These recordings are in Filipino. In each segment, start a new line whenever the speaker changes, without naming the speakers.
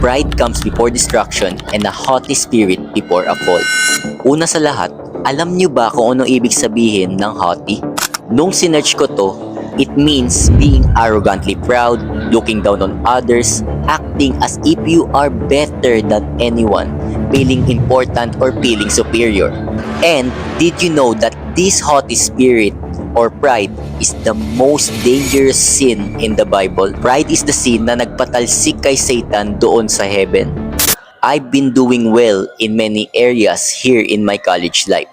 Pride comes before destruction and a haughty spirit before a fall. Una sa lahat, alam niyo ba kung anong ibig sabihin ng haughty? Nung sinerch ko to, it means being arrogantly proud, looking down on others, acting as if you are better than anyone, feeling important or feeling superior. And did you know that this haughty spirit or pride is the most dangerous sin in the Bible? Pride is the sin na nagpatalsik kay Satan doon sa heaven. I've been doing well in many areas here in my college life.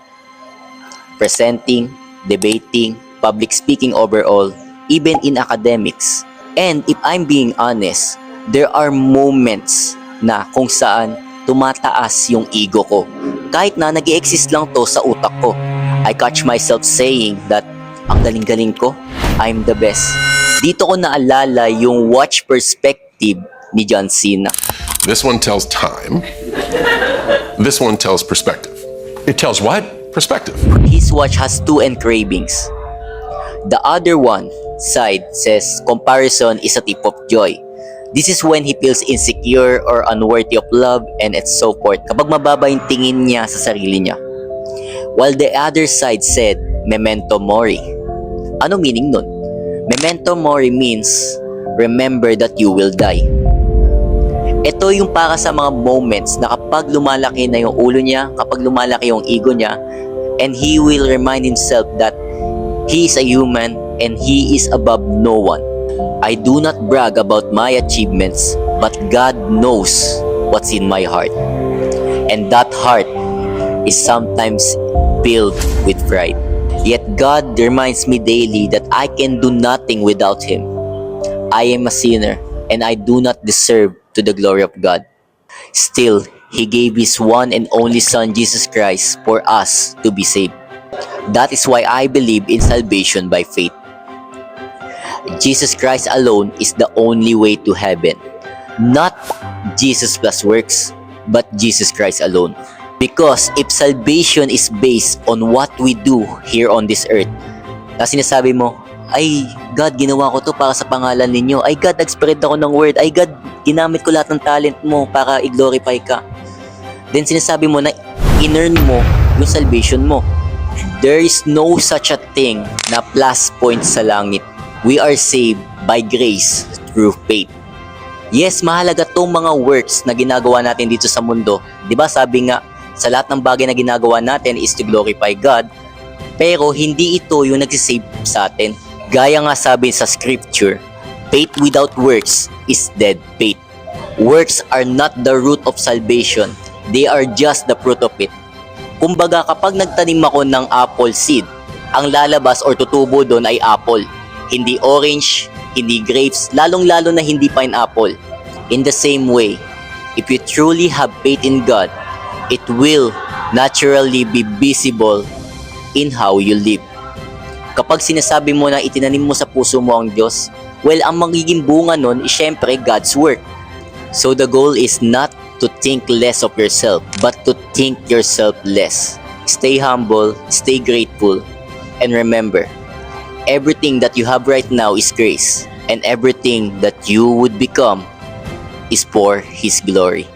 Presenting, debating, public speaking overall, even in academics. And if I'm being honest, there are moments na kung saan tumataas yung ego ko. Kahit na nag-i-exist lang to sa utak ko. I catch myself saying that ang galing-galing ko, I'm the best. Dito ko naalala yung watch perspective ni John Cena.
This one tells time. This one tells perspective.
It tells what?
Perspective.
His watch has two engravings. The other one side says comparison is a tip of joy. This is when he feels insecure or unworthy of love and so forth. Kapag mababa yung tingin niya sa sarili niya. While the other side said memento mori. Ano meaning nun? Memento mori means remember that you will die. Ito yung para sa mga moments na kapag lumalaki na yung ulo niya, kapag lumalaki yung ego niya, and he will remind himself that he is a human and he is above no one. I do not brag about my achievements, but God knows what's in my heart. And that heart is sometimes filled with pride. Yet God reminds me daily that I can do nothing without Him. I am a sinner and I do not deserve to the glory of God. Still, He gave His one and only Son, Jesus Christ, for us to be saved. That is why I believe in salvation by faith. Jesus Christ alone is the only way to heaven. Not Jesus plus works, but Jesus Christ alone. Because if salvation is based on what we do here on this earth, na sinasabi mo, ay God, ginawa ko to para sa pangalan ninyo. Ay God, nag-spread ako ng word. Ay God, ginamit ko lahat ng talent mo para i-glorify ka. Then sinasabi mo na in-earn mo yung salvation mo. There is no such a thing na plus points sa langit. We are saved by grace through faith. Yes, mahalaga tong mga works na ginagawa natin dito sa mundo. Diba sabi nga, sa lahat ng bagay na ginagawa natin is to glorify God. Pero hindi ito yung nagsisave sa atin. Gaya nga sabi sa scripture, faith without works is dead faith. Works are not the root of salvation. They are just the fruit of it. Kumbaga kapag nagtanim ako ng apple seed, ang lalabas or tutubo doon ay apple. Hindi orange, hindi grapes, lalong-lalo na hindi pineapple. In the same way, if you truly have faith in God, it will naturally be visible in how you live. Kapag sinasabi mo na itinanim mo sa puso mo ang Diyos, well, ang magiging bunga nun is syempre God's work. So the goal is not to think less of yourself, but to think yourself less. Stay humble, stay grateful, and remember, everything that you have right now is grace, and everything that you would become is for His glory.